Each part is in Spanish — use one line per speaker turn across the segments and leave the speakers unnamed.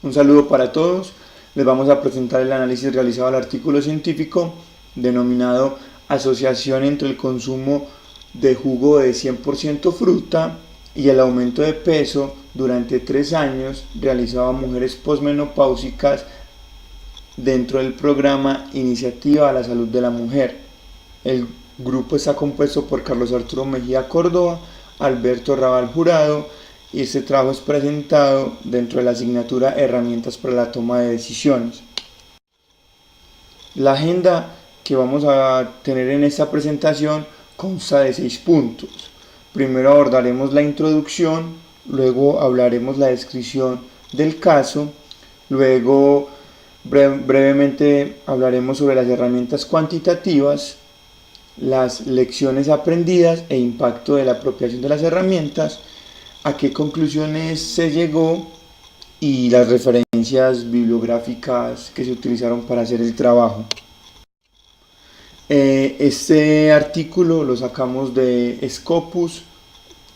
Un saludo para todos. Les vamos a presentar el análisis realizado al artículo científico denominado Asociación entre el consumo de jugo de 100% fruta y el aumento de peso durante 3 años realizado a mujeres posmenopáusicas dentro del programa Iniciativa a la Salud de la Mujer. El grupo está compuesto por Carlos Arturo Mejía Córdoba, Alberto Raval Jurado, y este trabajo es presentado dentro de la asignatura Herramientas para la toma de decisiones. La agenda que vamos a tener en esta presentación consta de 6 puntos. Primero abordaremos la introducción, luego hablaremos la descripción del caso, luego brevemente hablaremos sobre las herramientas cuantitativas, las lecciones aprendidas e impacto de la apropiación de las herramientas, a qué conclusiones se llegó y las referencias bibliográficas que se utilizaron para hacer el trabajo. Este artículo lo sacamos de Scopus,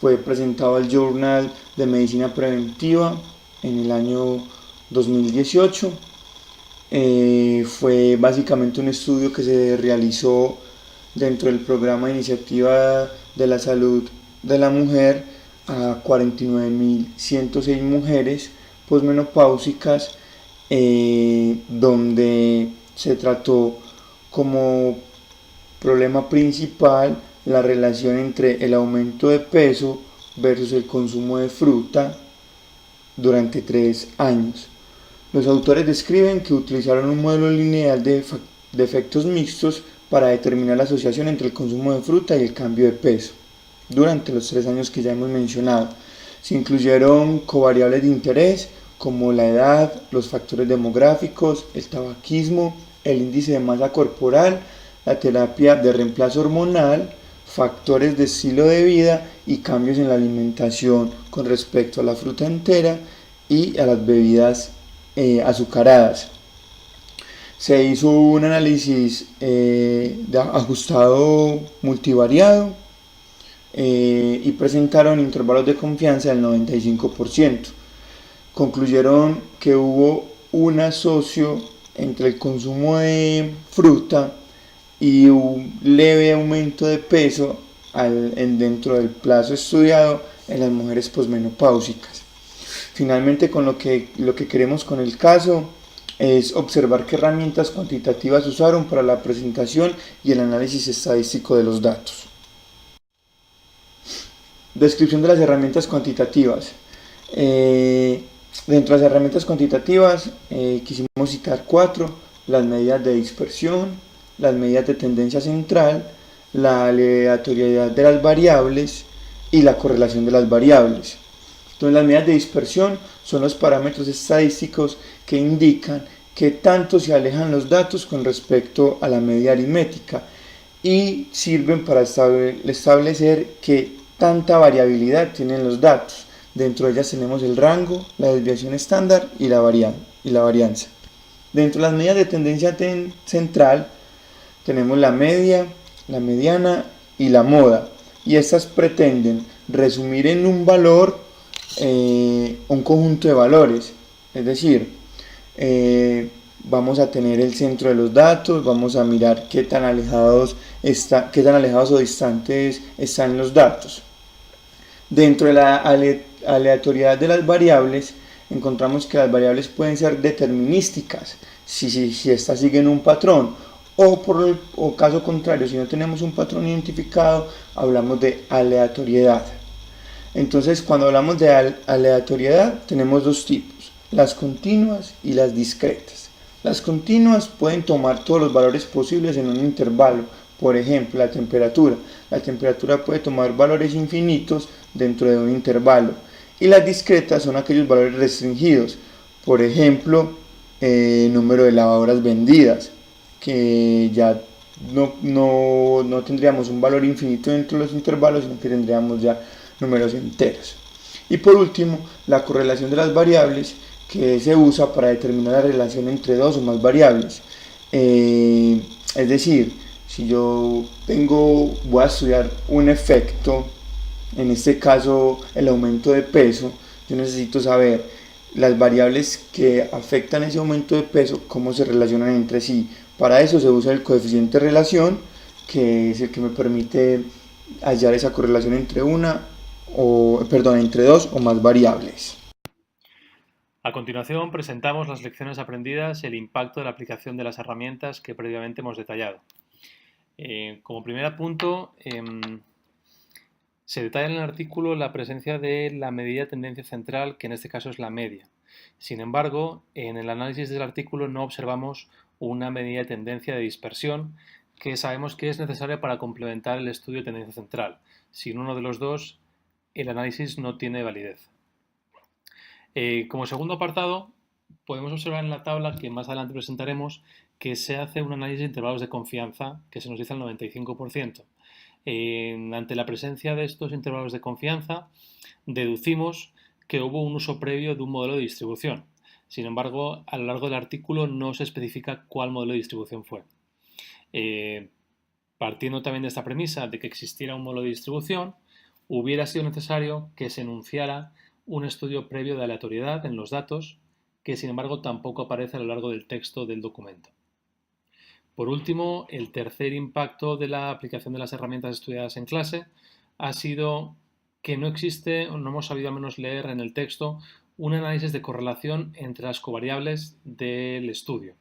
fue presentado al Journal de Medicina Preventiva en el año 2018. Fue básicamente un estudio que se realizó dentro del programa de Iniciativa de la Salud de la Mujer a 49.106 mujeres posmenopáusicas, donde se trató como problema principal la relación entre el aumento de peso versus el consumo de fruta durante 3 años. Los autores describen que utilizaron un modelo lineal de efectos mixtos para determinar la asociación entre el consumo de fruta y el cambio de peso durante los 3 años que ya hemos mencionado. Se incluyeron covariables de interés como la edad, los factores demográficos, el tabaquismo, el índice de masa corporal, la terapia de reemplazo hormonal, factores de estilo de vida y cambios en la alimentación con respecto a la fruta entera y a las bebidas azucaradas. Se hizo un análisis ajustado multivariado y presentaron intervalos de confianza del 95%. Concluyeron que hubo un asocio entre el consumo de fruta y un leve aumento de peso dentro del plazo estudiado en las mujeres posmenopáusicas. Finalmente, con lo que queremos con el caso es observar qué herramientas cuantitativas usaron para la presentación y el análisis estadístico de los datos. Descripción de las herramientas cuantitativas. Dentro de las herramientas cuantitativas quisimos citar 4: las medidas de dispersión, las medidas de tendencia central, la aleatoriedad de las variables y la correlación de las variables. Entonces, las medidas de dispersión son los parámetros estadísticos que indican qué tanto se alejan los datos con respecto a la media aritmética y sirven para establecer qué tanta variabilidad tienen los datos. Dentro de ellas tenemos el rango, la desviación estándar y la varianza. Dentro de las medidas de tendencia central tenemos la media, la mediana y la moda, y estas pretenden resumir en un valor un conjunto de valores, es decir, vamos a tener el centro de los datos, vamos a mirar qué tan alejados o distantes están los datos. Dentro de la aleatoriedad de las variables encontramos que las variables pueden ser determinísticas si estas siguen un patrón, o caso contrario, si no tenemos un patrón identificado, hablamos de aleatoriedad. Entonces, cuando hablamos de aleatoriedad, tenemos 2 tipos: las continuas y las discretas. Las continuas pueden tomar todos los valores posibles en un intervalo. Por ejemplo, la temperatura. La temperatura puede tomar valores infinitos dentro de un intervalo. Y las discretas son aquellos valores restringidos. Por ejemplo, número de lavadoras vendidas, que ya no tendríamos un valor infinito dentro de los intervalos, sino que tendríamos ya números enteros. Y por último, la correlación de las variables, que se usa para determinar la relación entre 2 o más variables. Es decir, si yo voy a estudiar un efecto, en este caso el aumento de peso, yo necesito saber las variables que afectan ese aumento de peso, cómo se relacionan entre sí. Para eso se usa el coeficiente de relación, que es el que me permite hallar esa correlación entre entre dos o más variables.
A continuación, presentamos las lecciones aprendidas y el impacto de la aplicación de las herramientas que previamente hemos detallado. Como primer punto, se detalla en el artículo la presencia de la medida de tendencia central, que en este caso es la media. Sin embargo, en el análisis del artículo no observamos una medida de tendencia de dispersión, que sabemos que es necesaria para complementar el estudio de tendencia central. Sin uno de los dos, el análisis no tiene validez. Como segundo apartado, podemos observar en la tabla que más adelante presentaremos que se hace un análisis de intervalos de confianza que se nos dice al 95%. Ante la presencia de estos intervalos de confianza, deducimos que hubo un uso previo de un modelo de distribución. Sin embargo, a lo largo del artículo no se especifica cuál modelo de distribución fue. Partiendo también de esta premisa de que existiera un modelo de distribución, hubiera sido necesario que se enunciara un estudio previo de aleatoriedad en los datos, que sin embargo tampoco aparece a lo largo del texto del documento. Por último, el tercer impacto de la aplicación de las herramientas estudiadas en clase ha sido que no existe, o no hemos sabido al menos leer en el texto, un análisis de correlación entre las covariables del estudio,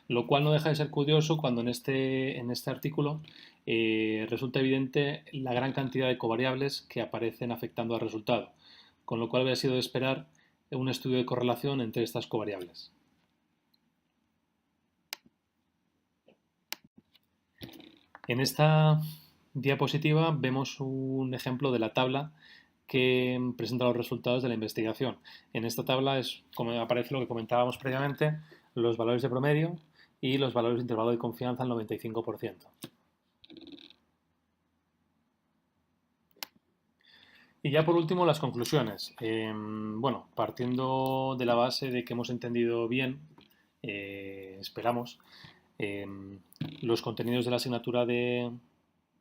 lo cual no deja de ser curioso cuando en este artículo resulta evidente la gran cantidad de covariables que aparecen afectando al resultado, con lo cual habría sido de esperar un estudio de correlación entre estas covariables. En esta diapositiva vemos un ejemplo de la tabla que presenta los resultados de la investigación. En esta tabla es como aparece lo que comentábamos previamente, los valores de promedio y los valores de intervalo de confianza al 95%. Y ya por último las conclusiones. Bueno, partiendo de la base de que hemos entendido bien, esperamos, eh, los contenidos de la asignatura de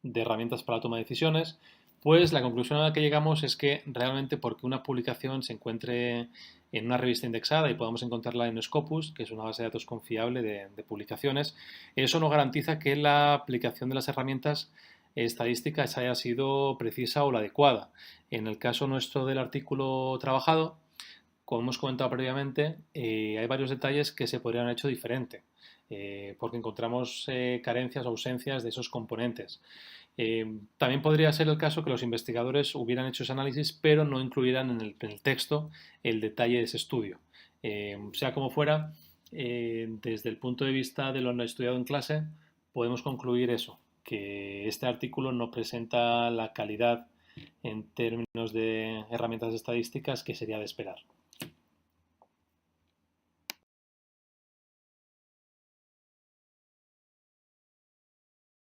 herramientas para la toma de decisiones, pues la conclusión a la que llegamos es que realmente porque una publicación se encuentre en una revista indexada y podamos encontrarla en Scopus, que es una base de datos confiable de publicaciones, eso no garantiza que la aplicación de las herramientas estadísticas haya sido precisa o la adecuada. En el caso nuestro del artículo trabajado, como hemos comentado previamente, hay varios detalles que se podrían haber hecho diferente, porque encontramos carencias o ausencias de esos componentes. También podría ser el caso que los investigadores hubieran hecho ese análisis, pero no incluyeran en el texto el detalle de ese estudio. Sea como fuera, desde el punto de vista de lo estudiado en clase, podemos concluir eso, que este artículo no presenta la calidad en términos de herramientas estadísticas que sería de esperar.